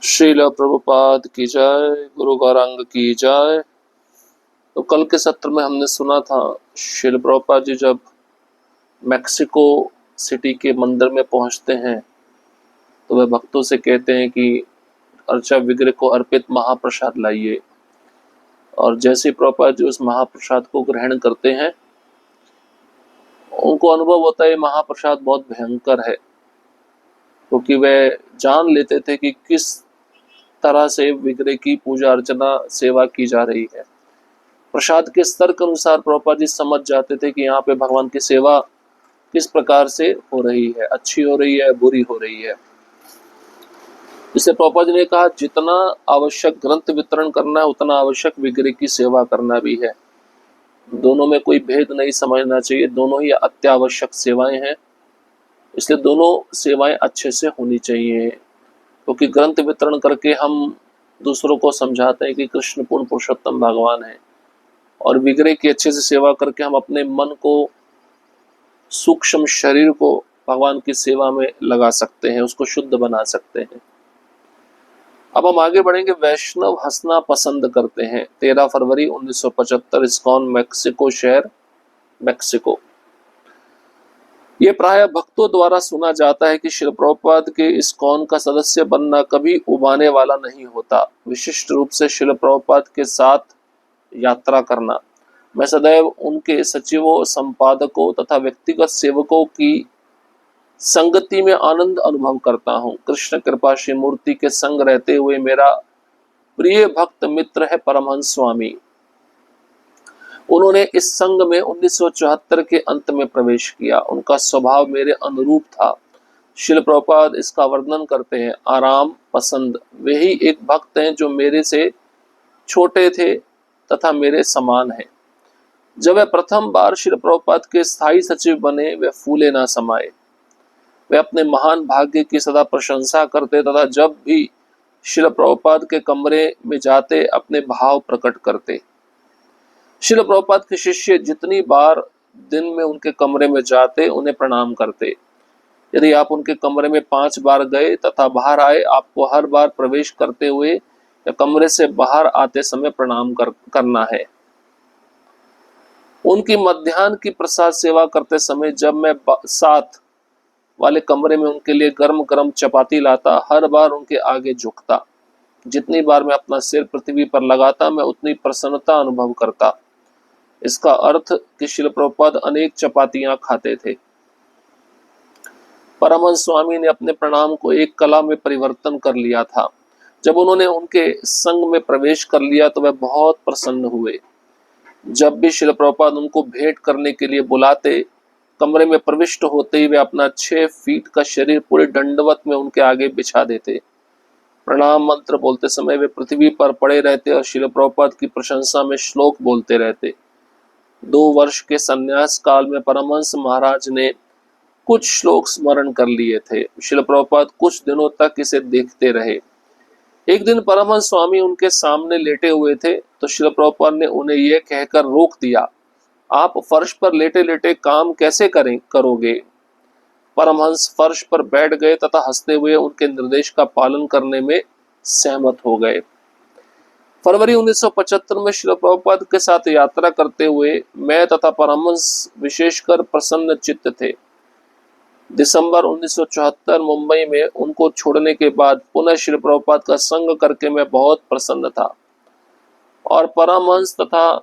श्रील प्रभुपाद की जय, गुरु गौरांग की जय। तो कल के सत्र में हमने सुना था श्रील प्रभुपाद जी जब मैक्सिको सिटी के मंदिर में पहुंचते हैं तो वह भक्तों से कहते हैं कि अर्चा विग्रह को अर्पित महाप्रसाद लाइए। और जैसे प्रभुपाद जी उस महाप्रसाद को ग्रहण करते हैं उनको अनुभव होता है महाप्रसाद बहुत भयंकर है, क्योंकि वह जान लेते थे कि किस तरह से विग्रह की पूजा अर्चना सेवा की जा रही है। प्रसाद के स्तर के अनुसार प्रभुपाद जी समझ जाते थे कि यहाँ पे भगवान की सेवा किस प्रकार से हो रही है, अच्छी हो रही है, बुरी हो रही है। इसलिए प्रभुपाद जी ने कहा जितना आवश्यक ग्रंथ वितरण करना है उतना आवश्यक विग्रह की सेवा करना भी है। दोनों में कोई भेद नहीं समझना चाहिए, दोनों ही अत्यावश्यक सेवाएं हैं, इसलिए दोनों सेवाएं अच्छे से होनी चाहिए। क्योंकि ग्रंथ वितरण करके हम दूसरों को समझाते हैं कि कृष्ण पूर्ण पुरुषोत्तम भगवान है, और विग्रह की अच्छे से सेवा करके हम अपने मन को, सूक्ष्म शरीर को भगवान की सेवा में लगा सकते हैं, उसको शुद्ध बना सकते हैं। अब हम आगे बढ़ेंगे। वैष्णव हंसना पसंद करते हैं। 13 फरवरी 1975, इस्कॉन मैक्सिको शहर, मैक्सिको। ये प्राय भक्तों द्वारा सुना जाता है कि श्रील प्रभुपाद के इस्कॉन का सदस्य बनना कभी उबाने वाला नहीं होता। विशिष्ट रूप से श्रील प्रभुपाद के साथ यात्रा करना। मैं सदैव उनके सचिवों, संपादकों तथा व्यक्तिगत सेवकों की संगति में आनंद अनुभव करता हूँ। कृष्ण कृपा श्री मूर्ति के संग रहते हुए मेरा प्रिय भक्त मित्र है परमहंस स्वामी। उन्होंने इस संघ में 1974 के अंत में प्रवेश किया। उनका स्वभाव मेरे अनुरूप था। श्रील प्रभुपाद इसका वर्णन करते हैं, आराम पसंद। वे ही एक भक्त हैं जो मेरे से छोटे थे तथा मेरे समान है। जब वे प्रथम बार श्रील प्रभुपाद के स्थायी सचिव बने वे फूले ना समाये। वे अपने महान भाग्य की सदा प्रशंसा करते तथा जब भी श्रील प्रभुपाद के कमरे में जाते अपने भाव प्रकट करते। श्रील प्रभुपाद के शिष्य जितनी बार दिन में उनके कमरे में जाते उन्हें प्रणाम करते। यदि आप उनके कमरे में 5 बार गए तथा बाहर आए, आपको हर बार प्रवेश करते हुए या कमरे से बाहर आते समय प्रणाम करना है। उनकी मध्याह्न की प्रसाद सेवा करते समय जब मैं साथ वाले कमरे में उनके लिए गर्म गर्म चपाती लाता, हर बार उनके आगे झुकता। जितनी बार मैं अपना सिर पृथ्वी पर लगाता मैं उतनी प्रसन्नता अनुभव करता। इसका अर्थ कि श्रील प्रभुपाद अनेक चपातियां खाते थे। परमहंस स्वामी ने अपने प्रणाम को एक कला में परिवर्तन कर लिया था। जब उन्होंने उनके संग में प्रवेश कर लिया तो वह बहुत प्रसन्न हुए। जब भी श्रील प्रभुपाद उनको भेंट करने के लिए बुलाते, कमरे में प्रविष्ट होते ही वे अपना 6 फीट का शरीर पूरे दंडवत में उनके आगे बिछा देते। प्रणाम मंत्र बोलते समय वे पृथ्वी पर पड़े रहते और श्रील प्रभुपाद की प्रशंसा में श्लोक बोलते रहते। 2 वर्ष के संन्यास काल में परमहंस महाराज ने कुछ श्लोक स्मरण कर लिए थे। श्रील प्रभुपाद कुछ दिनों तक इसे देखते रहे। एक दिन परमहंस स्वामी उनके सामने लेटे हुए थे तो श्रील प्रभुपाद ने उन्हें यह कहकर रोक दिया, आप फर्श पर लेटे लेटे काम कैसे करोगे। परमहंस फर्श पर बैठ गए तथा हंसते हुए उनके निर्देश का पालन करने में सहमत हो गए। फरवरी 1975 में श्रील प्रभुपाद के साथ यात्रा करते हुए मैं तथा परमहंस विशेषकर प्रसन्न चित्त थे। दिसंबर 1974 मुंबई में उनको छोड़ने के बाद पुनः श्रील प्रभुपाद का संग करके मैं बहुत प्रसन्न था, और परमहंस तथा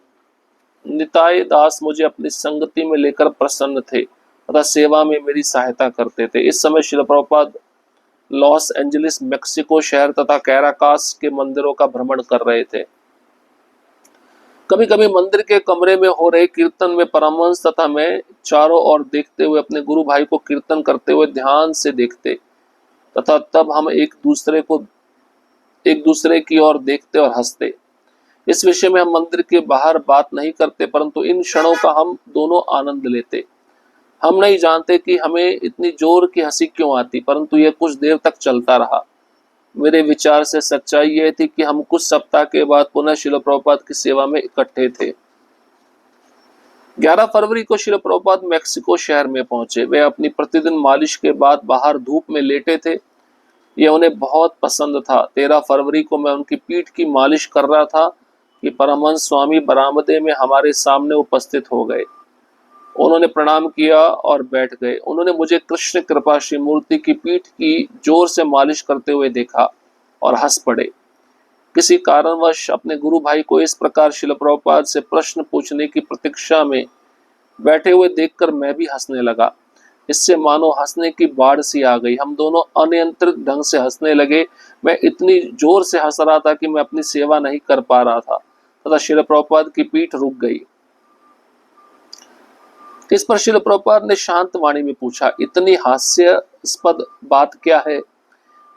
निताय दास मुझे अपनी संगति में लेकर प्रसन्न थे तथा सेवा में मेरी सहायता करते थे। इस समय Srila Prabhupada Los Angeles, Mexico शहर तथा कैराकास के मंदिरों का भ्रमण कर रहे थे। कभी कभी मंदिर के कमरे में हो रहे कीर्तन में परमहंस तथा मैं चारों ओर देखते हुए अपने गुरु भाई को कीर्तन करते हुए ध्यान से देखते तथा तब हम एक दूसरे की ओर देखते और हंसते। इस विषय में हम मंदिर के बाहर बात नहीं करते, परंतु इन क्षणों का हम दोनों आनंद लेते। हम नहीं जानते कि हमें इतनी जोर की हंसी क्यों आती, परंतु यह कुछ देर तक चलता रहा। मेरे विचार से सच्चाई यह थी कि हम कुछ सप्ताह के बाद पुनः श्रील प्रभुपाद की सेवा में इकट्ठे थे। 11 फरवरी को श्रील प्रभुपाद मैक्सिको शहर में पहुंचे। वे अपनी प्रतिदिन मालिश के बाद बाहर धूप में लेटे थे। ये उन्हें बहुत पसंद था। 13 फरवरी को मैं उनकी पीठ की मालिश कर रहा था कि परमहंस स्वामी बरामदे में हमारे सामने उपस्थित हो गए। उन्होंने प्रणाम किया और बैठ गए। उन्होंने मुझे कृष्ण कृपा श्री मूर्ति की पीठ की जोर से मालिश करते हुए देखा और हंस पड़े। किसी कारणवश अपने गुरु भाई को इस प्रकार शिल प्रभुपाद से प्रश्न पूछने की प्रतीक्षा में बैठे हुए देखकर मैं भी हंसने लगा। इससे मानो हंसने की बाढ़ सी आ गई। हम दोनों अनियंत्रित ढंग से हंसने लगे। मैं इतनी जोर से हंस रहा था कि मैं अपनी सेवा नहीं कर पा रहा था तथा शिल प्रभुपाद की पीठ रुक गई। इस पर शिल प्रभुपाद ने शांत वाणी में पूछा, इतनी हास्यास्पद बात क्या है?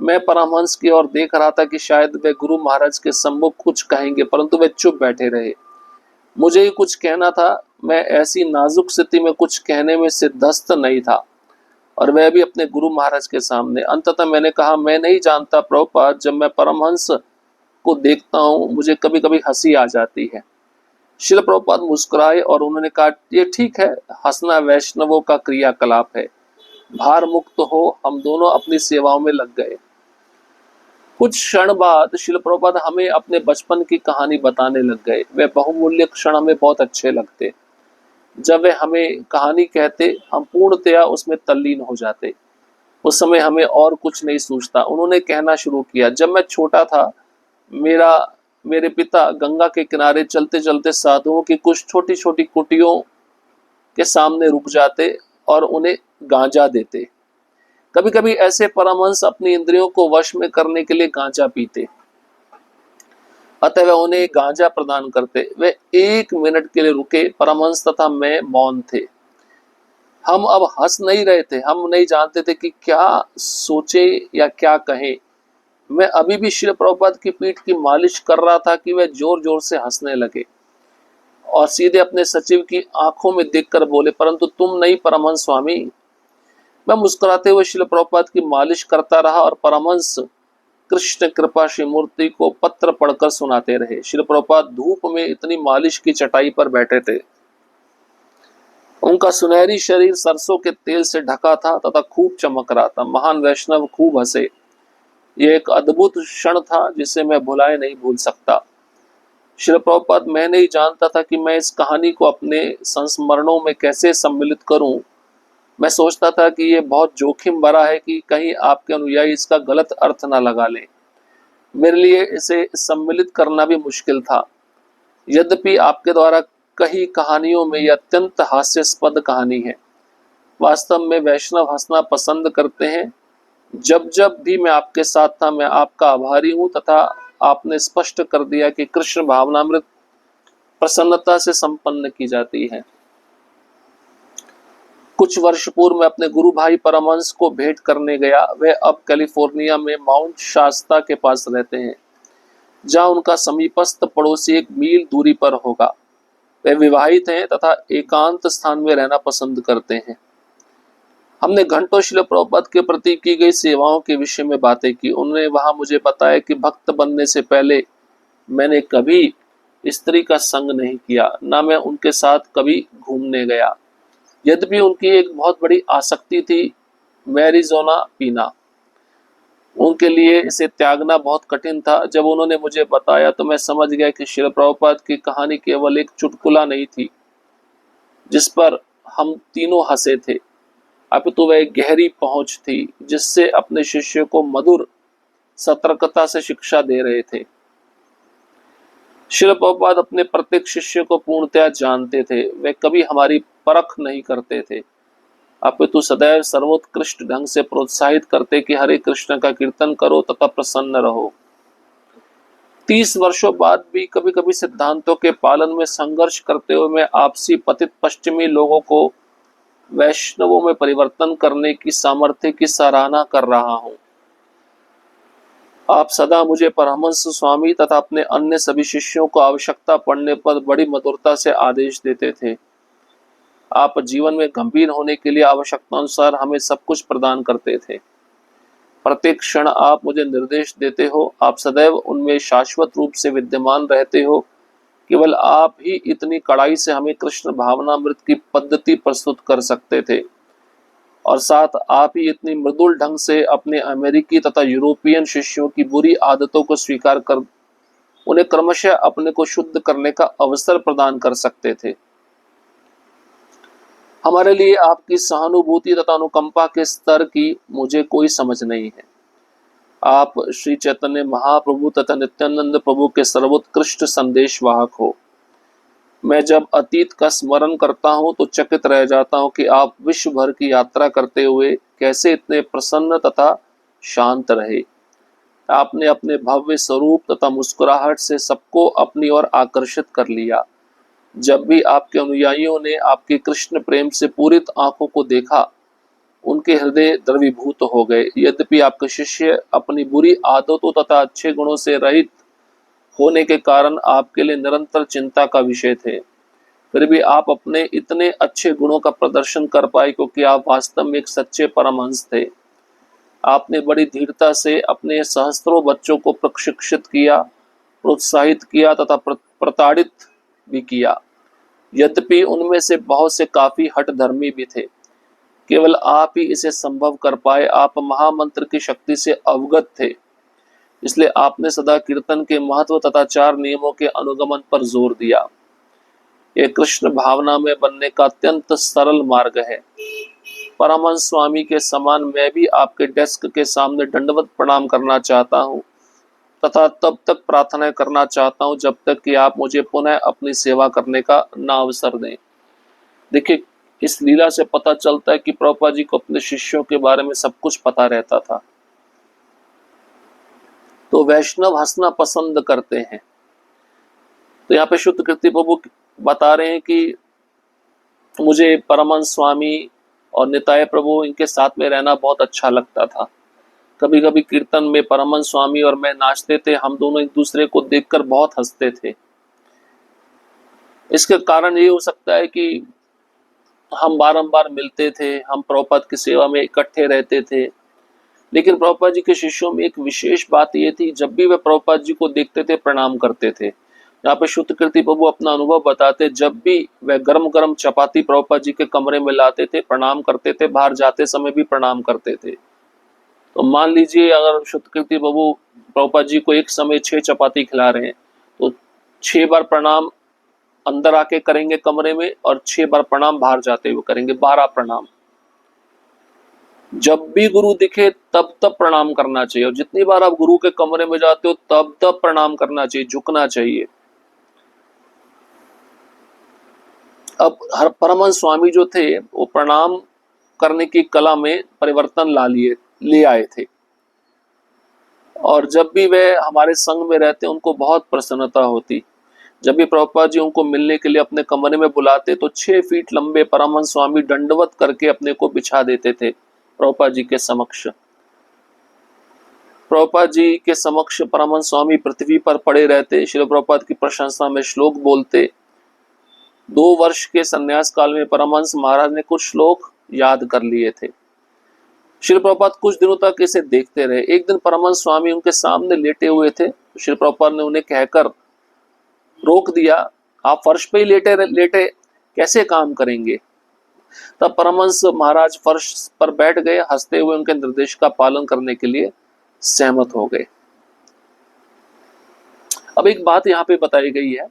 मैं परमहंस की ओर देख रहा था कि शायद वे गुरु महाराज के सम्मुख कुछ कहेंगे, परंतु वे चुप बैठे रहे। मुझे ही कुछ कहना था। मैं ऐसी नाजुक स्थिति में कुछ कहने में सिद्धस्त नहीं था, और वह भी अपने गुरु महाराज के सामने। अंततः मैंने कहा, मैं नहीं जानता प्रभुपाद, जब मैं परमहंस को देखता हूँ मुझे कभी कभी हंसी आ जाती है। शिल प्रभुपाद मुस्कुराए और उन्होंने कहा, ये ठीक है, हंसना वैष्णवों का क्रियाकलाप है। भार मुक्त हो। हम दोनों अपनी सेवाओं में लग गए। कुछ क्षण बाद शिल प्रभुपाद हमें अपने बचपन की कहानी बताने लग गए। वे बहुमूल्य क्षण हमें बहुत अच्छे लगते। जब वे हमें कहानी कहते हम पूर्णतया उसमें तल्लीन हो जाते। उस समय हमें और कुछ नहीं सूझता। उन्होंने कहना शुरू किया, जब मैं छोटा था मेरे पिता गंगा के किनारे चलते चलते साधुओं की कुछ छोटी छोटी कुटियों के सामने रुक जाते और उन्हें गांजा देते। कभी कभी ऐसे परमहंस अपनी इंद्रियों को वश में करने के लिए गांजा पीते, अतः वह उन्हें गांजा प्रदान करते। वे 1 मिनट के लिए रुके। परमहंस तथा मैं मौन थे। हम अब हंस नहीं रहे थे। हम नहीं जानते थे कि क्या सोचे या क्या कहें। मैं अभी भी श्री प्रभुपाद की पीठ की मालिश कर रहा था कि वे जोर जोर से हंसने लगे और सीधे अपने सचिव की आंखों में देखकर बोले, परंतु तुम नहीं परमहंस स्वामी। मैं मुस्कुराते हुए श्री प्रभुपाद की मालिश करता रहा और परमहंस कृष्ण कृपा श्री मूर्ति को पत्र पढ़कर सुनाते रहे। श्री प्रभुपाद धूप में इतनी मालिश की चटाई पर बैठे थे। उनका सुनहरी शरीर सरसों के तेल से ढका था तथा खूब चमक रहा था। महान वैष्णव खूब हंसे। यह एक अद्भुत क्षण था जिसे मैं भुलाए नहीं भूल सकता। श्री प्रभुपाद, मैं नहीं जानता था कि मैं इस कहानी को अपने संस्मरणों में कैसे सम्मिलित करूं। मैं सोचता था कि यह बहुत जोखिम भरा है कि कहीं आपके अनुयायी इसका गलत अर्थ न लगा लें। मेरे लिए इसे सम्मिलित करना भी मुश्किल था। यद्यपि आपके द्वारा कही कहानियों में यह अत्यंत हास्यास्पद कहानी है। वास्तव में वैष्णव हंसना पसंद करते हैं। जब जब भी मैं आपके साथ था मैं आपका आभारी हूँ तथा आपने स्पष्ट कर दिया कि कृष्ण भावनामृत प्रसन्नता से संपन्न की जाती है। कुछ वर्ष पूर्व मैं अपने गुरु भाई परमहंस को भेंट करने गया। वे अब कैलिफोर्निया में माउंट शास्ता के पास रहते हैं, जहां उनका समीपस्थ पड़ोसी 1 मील दूरी पर होगा। वे विवाहित हैं तथा एकांत स्थान में रहना पसंद करते हैं। हमने घंटों श्रील प्रभुपाद के प्रति की गई सेवाओं के विषय में बातें की। उन्होंने वहां मुझे बताया कि भक्त बनने से पहले मैंने कभी स्त्री का संग नहीं किया, ना मैं उनके साथ कभी घूमने गया। यद्यपि उनकी एक बहुत बड़ी आसक्ति थी मैरिजुआना पीना। उनके लिए इसे त्यागना बहुत कठिन था। जब उन्होंने मुझे बताया तो मैं समझ गया कि श्रील प्रभुपाद की कहानी केवल एक चुटकुला नहीं थी जिस पर हम तीनों हंसे थे, अपितु वह एक गहरी पहुंच थी जिससे अपने शिष्य को मधुर सतर्कता से शिक्षा दे रहे थे। श्रील प्रभुपाद अपने प्रत्येक शिष्य को पूर्णतया जानते थे। वे कभी हमारी परख नहीं करते थे, अपितु सदैव सर्वोत्कृष्ट ढंग से प्रोत्साहित करते कि हरे कृष्ण का कीर्तन करो तथा प्रसन्न रहो। 30 वर्षों बाद भी कभी कभी सिद्धांतों के पालन में संघर्ष करते हुए मैं आपसी पतित पश्चिमी लोगों को वैष्णवों में परिवर्तन करने की सामर्थ्य की सराहना कर रहा हूं। आप सदा मुझे परमहंस स्वामी तथा अपने अन्य सभी शिष्यों को आवश्यकता पड़ने पर बड़ी मधुरता से आदेश देते थे। आप जीवन में गंभीर होने के लिए आवश्यकतानुसार हमें सब कुछ प्रदान करते थे। प्रत्येक क्षण आप मुझे निर्देश देते हो। आप सदैव उनमें शाश्वत रूप से विद्यमान रहते हो। केवल आप ही इतनी कड़ाई से हमें कृष्ण भावनामृत की पद्धति प्रस्तुत कर सकते थे। और साथ आप ही इतनी मृदुल ढंग से अपने अमेरिकी तथा यूरोपियन शिष्यों की बुरी आदतों को स्वीकार कर उन्हें क्रमशः अपने को शुद्ध करने का अवसर प्रदान कर सकते थे। हमारे लिए आपकी सहानुभूति तथा अनुकंपा के स्तर की मुझे कोई समझ नहीं है। आप श्री चैतन्य महाप्रभु तथा नित्यानंद प्रभु के सर्वोत्कृष्ट संदेश वाहक हो। मैं जब अतीत का स्मरण करता हूँ तो चकित रह जाता हूँ कि आप विश्व भर की यात्रा करते हुए कैसे इतने प्रसन्न तथा शांत रहे। आपने अपने भव्य स्वरूप तथा मुस्कुराहट से सबको अपनी ओर आकर्षित कर लिया। जब भी आपके अनुयायियों ने आपके कृष्ण प्रेम से पूरित आंखों को देखा, उनके हृदय द्रवीभूत हो गए। यद्यपि आपके शिष्य अपनी बुरी आदतों तथा अच्छे गुणों से रहित होने के कारण आपके लिए निरंतर चिंता का विषय थे, फिर भी आप अपने इतने अच्छे गुणों का प्रदर्शन कर पाए क्योंकि आप वास्तव में एक सच्चे परमहंस थे। आपने बड़ी धीरता से अपने सहस्त्रों बच्चों को प्रशिक्षित किया, प्रोत्साहित किया तथा प्रताड़ित भी किया। यद्यपि उनमें से बहुत से काफी हठधर्मी भी थे, केवल आप ही इसे संभव कर पाए। आप महामंत्र की शक्ति से अवगत थे, इसलिए आपने सदा कीर्तन के महत्व तथा 4 नियमों के अनुगमन पर जोर दिया। यह कृष्ण भावना में बनने का अत्यंत सरल मार्ग है। परमहंस स्वामी के समान मैं भी आपके डेस्क के सामने दंडवत प्रणाम करना चाहता हूँ तथा तब तक प्रार्थना करना चाहता हूँ जब तक कि आप मुझे पुनः अपनी सेवा करने का ना अवसर दें। देखिए, इस लीला से पता चलता है कि प्रभुपाद जी को अपने शिष्यों के बारे में सब कुछ पता रहता था। तो वैष्णव हंसना पसंद करते हैं। तो यहाँ पे शुद्ध कीर्ति प्रभु बता रहे हैं कि मुझे परमहंस स्वामी और निताय प्रभु इनके साथ में रहना बहुत अच्छा लगता था। कभी कभी कीर्तन में परमहंस स्वामी और मैं नाचते थे। हम दोनों एक दूसरे को देखकर बहुत हंसते थे। इसके कारण ये हो सकता है कि हम बारंबार मिलते थे, हम प्रभुपाद की सेवा में इकट्ठे रहते थे। लेकिन प्रभुपाद जी के शिष्यों में एक विशेष बात ये थी, जब भी वे प्रभुपाद जी को देखते थे प्रणाम करते थे। यहाँ पे शुद्ध कीर्ति प्रभु अपना अनुभव बताते, जब भी वे गरम गरम चपाती प्रभुपाद जी के कमरे में लाते थे प्रणाम करते थे, बाहर जाते समय भी प्रणाम करते थे। तो मान लीजिए अगर शुद्ध कीर्ति प्रभु प्रभुपाद जी को एक समय 6 चपाती खिला रहे हैं तो 6 बार प्रणाम अंदर आके करेंगे कमरे में और 6 बार प्रणाम बाहर जाते हुए करेंगे, 12 प्रणाम। जब भी गुरु दिखे तब तब प्रणाम करना चाहिए, और जितनी बार आप गुरु के कमरे में जाते हो तब तब प्रणाम करना चाहिए, झुकना चाहिए। अब हर परमहंस स्वामी जो थे वो प्रणाम करने की कला में परिवर्तन ले आए थे, और जब भी वे हमारे संग में रहते उनको बहुत प्रसन्नता होती। जब भी प्रभुपाद जी उनको मिलने के लिए अपने कमरे में बुलाते तो 6 फीट लंबे परमहंस स्वामी दंडवत करके अपने को बिछा देते थे प्रभुपाद जी के समक्ष। प्रभुपाद जी के समक्ष परमहंस स्वामी पृथ्वी पर पड़े रहते, श्रील प्रभुपाद की प्रशंसा में श्लोक बोलते। 2 वर्ष के संन्यास काल में परमहंस महाराज ने कुछ श्लोक याद कर लिए थे। श्रील प्रभुपाद कुछ दिनों तक इसे देखते रहे। एक दिन परमहंस स्वामी उनके सामने लेटे हुए थे। श्रील प्रभुपाद ने उन्हें कहकर रोक दिया, आप फर्श पे ही लेटे कैसे काम करेंगे। तब परमहंस महाराज फर्श पर बैठ गए, हंसते हुए उनके निर्देश का पालन करने के लिए सहमत हो गए। अब एक बात यहाँ पे बताई गई है,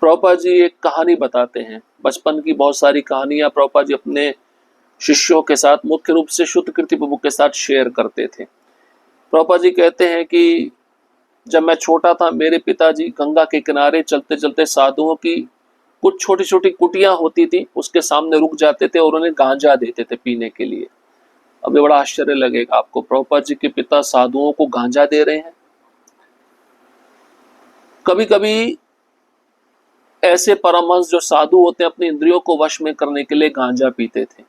प्रभुपाद जी एक कहानी बताते हैं। बचपन की बहुत सारी कहानियां प्रभुपाद जी अपने शिष्यों के साथ, मुख्य रूप से शुद्ध कीर्ति प्रभु के साथ शेयर करते थे। प्रभुपाद जी कहते हैं कि जब मैं छोटा था मेरे पिताजी गंगा के किनारे चलते चलते साधुओं की कुछ छोटी छोटी कुटियां होती थी, उसके सामने रुक जाते थे और उन्हें गांजा देते थे पीने के लिए। अब ये बड़ा आश्चर्य लगेगा आपको, प्रभुपाद जी के पिता साधुओं को गांजा दे रहे हैं। कभी कभी ऐसे परमहंस जो साधु होते हैं अपनी इंद्रियों को वश में करने के लिए गांजा पीते थे,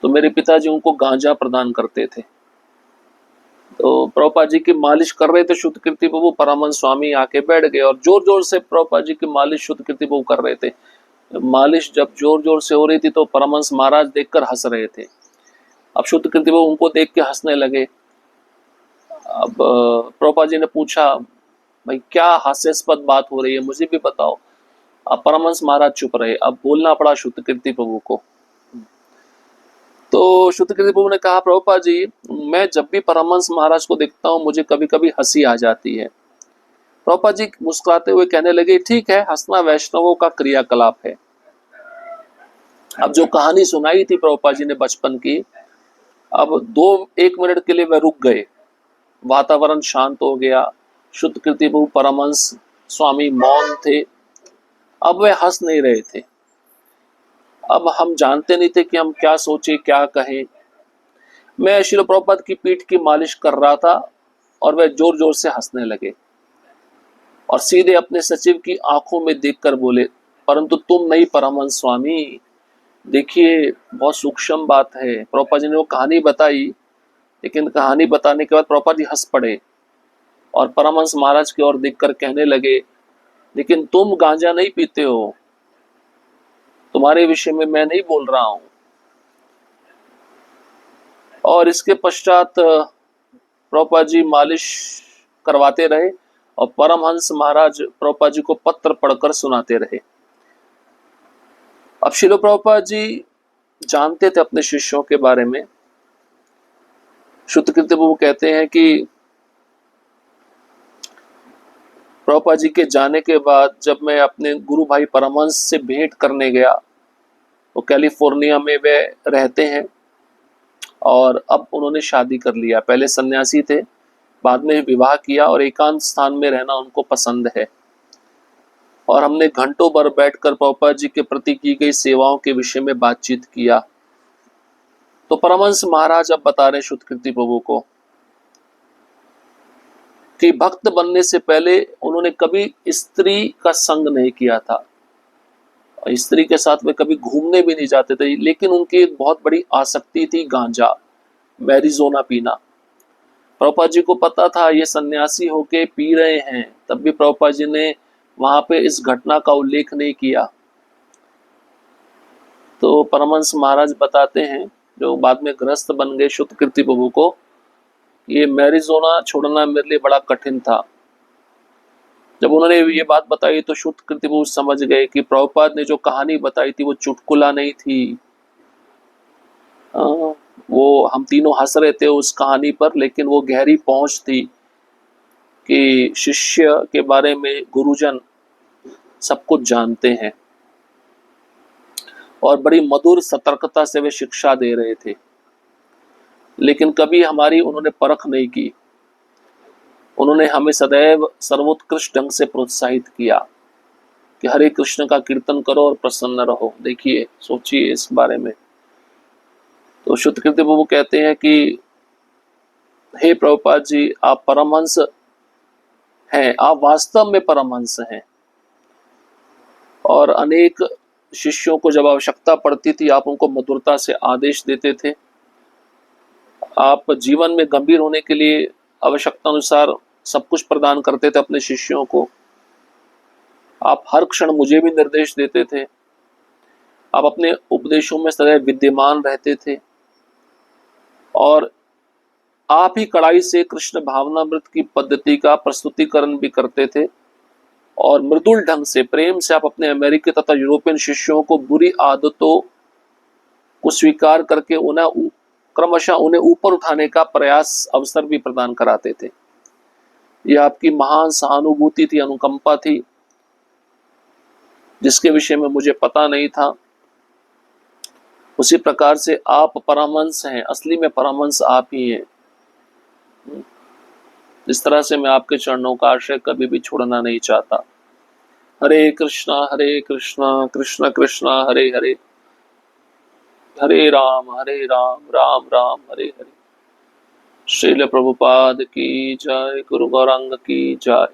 तो मेरे पिताजी उनको गांजा प्रदान करते थे। तो प्रभुपाद जी की मालिश कर रहे थे शुद्ध कीर्ति प्रभु, परमहंस स्वामी आके बैठ गए और जोर जोर से प्रभुपाद जी की मालिश शुद्ध कीर्ति प्रभु कर रहे थे। मालिश जब जोर जोर से हो रही थी तो परमहंस महाराज देखकर हंस रहे थे। अब शुद्ध कीर्ति प्रभु उनको देख के हंसने लगे। अब प्रभुपाद जी ने पूछा, भाई क्या हास्यास्पद बात हो रही है, मुझे भी बताओ। अब परमहंस महाराज चुप रहे, अब बोलना पड़ा शुद्ध कीर्ति प्रभु को। तो शुद्ध कीर्ति प्रभु ने कहा, प्रभुपाद जी, मैं जब भी परमहंस महाराज को देखता हूँ मुझे कभी कभी हंसी आ जाती है। प्रभुपाद जी मुस्कुराते हुए कहने लगे, ठीक है, हंसना वैष्णवों का क्रियाकलाप है। अब जो कहानी सुनाई थी प्रभुपाद जी ने बचपन की, अब 1 मिनट के लिए वह रुक गए, वातावरण शांत हो गया, शुद्ध कीर्ति प्रभु परमहंस स्वामी मौन थे, अब वे हंस नहीं रहे थे। अब हम जानते नहीं थे कि हम क्या सोचे क्या कहें। मैं श्रील प्रभुपाद की पीठ की मालिश कर रहा था और वह जोर जोर से हंसने लगे और सीधे अपने सचिव की आंखों में देखकर बोले, परंतु तुम नहीं परमहंस स्वामी, देखिए बहुत सूक्ष्म बात है। प्रभुपाद जी ने वो कहानी बताई, लेकिन कहानी बताने के बाद प्रभुपाद जी हंस पड़े और परमहंस महाराज की ओर देखकर कहने लगे, लेकिन तुम गांजा नहीं पीते हो, तुम्हारे विषय में मैं नहीं बोल रहा हूं। और इसके पश्चात प्रभुपाद जी मालिश करवाते रहे और परमहंस महाराज प्रभुपाद जी को पत्र पढ़कर सुनाते रहे। अब श्रील प्रभुपाद जी जानते थे अपने शिष्यों के बारे में। शुद्ध कीर्ति प्रभु कहते हैं कि प्रभुपाद जी के जाने के बाद जब मैं अपने गुरु भाई परमहंस से भेंट करने गया, वो कैलिफोर्निया में वे रहते हैं और अब उन्होंने शादी कर लिया। पहले सन्यासी थे, बाद में विवाह किया और एकांत स्थान में रहना उनको पसंद है। और हमने घंटों भर बैठकर प्रभुपाद जी के प्रति की गई सेवाओं के विषय में बातचीत किया। तो परमहंस महाराज अब बता रहे शुद्ध कीर्ति प्रभु को कि भक्त बनने से पहले उन्होंने कभी स्त्री का संग नहीं किया था, स्त्री के साथ वे कभी घूमने भी नहीं जाते थे, लेकिन उनकी एक बहुत बड़ी आसक्ति थी गांजा, मैरिजोना पीना। प्रभुपाद जी को पता था ये सन्यासी होके पी रहे हैं, तब भी प्रभुपाद जी ने वहां पे इस घटना का उल्लेख नहीं किया। तो परमहंस महाराज बताते हैं, जो बाद में गृहस्थ बन गए शुद्ध कीर्ति प्रभु को, ये मैरिजोना छोड़ना मेरे लिए बड़ा कठिन था। जब उन्होंने ये बात बताई तो शुद्ध कीर्ति प्रभु समझ गए कि प्रभुपाद ने जो कहानी बताई थी वो चुटकुला नहीं थी। वो हम तीनों हंस रहे थे उस कहानी पर, लेकिन वो गहरी पहुंच थी कि शिष्य के बारे में गुरुजन सब कुछ जानते हैं और बड़ी मधुर सतर्कता से वे शिक्षा दे रहे थे, लेकिन कभी हमारी उन्होंने परख नहीं की। उन्होंने हमें सदैव सर्वोत्कृष्ट ढंग से प्रोत्साहित किया कि हरे कृष्ण का कीर्तन करो और प्रसन्न रहो। देखिए, सोचिए इस बारे में। तो शुद्ध कीर्ति प्रभु कहते हैं कि हे प्रभुपाद जी, आप परमहंस हैं, आप वास्तव में परमहंस हैं। और अनेक शिष्यों को जब आवश्यकता पड़ती थी आप उनको मधुरता से आदेश देते थे। आप जीवन में गंभीर होने के लिए आवश्यकता अनुसार सब कुछ प्रदान करते थे अपने शिष्यों को। आप हर क्षण मुझे भी निर्देश देते थे। आप अपने उपदेशों में सदैव विद्यमान रहते थे और आप ही कड़ाई से कृष्ण भावनामृत की पद्धति का प्रस्तुतिकरण भी करते थे और मृदुल ढंग से प्रेम से आप अपने अमेरिकी तथा यूरोपियन शिष्यों को बुरी आदतों को स्वीकार करके उन्हें क्रमशः उन्हें ऊपर उठाने का प्रयास अवसर भी प्रदान कराते थे। यह आपकी महान सहानुभूति थी, अनुकंपा थी, जिसके विषय में मुझे पता नहीं था। उसी प्रकार से आप परमहंस हैं, असली में परमहंस आप ही हैं। इस तरह से मैं आपके चरणों का आश्रय कभी भी छोड़ना नहीं चाहता। हरे कृष्णा कृष्ण कृष्णा हरे हरे, हरे राम राम राम हरे हरे। श्रील प्रभुपाद की जय, गुरु गौरांग की जय।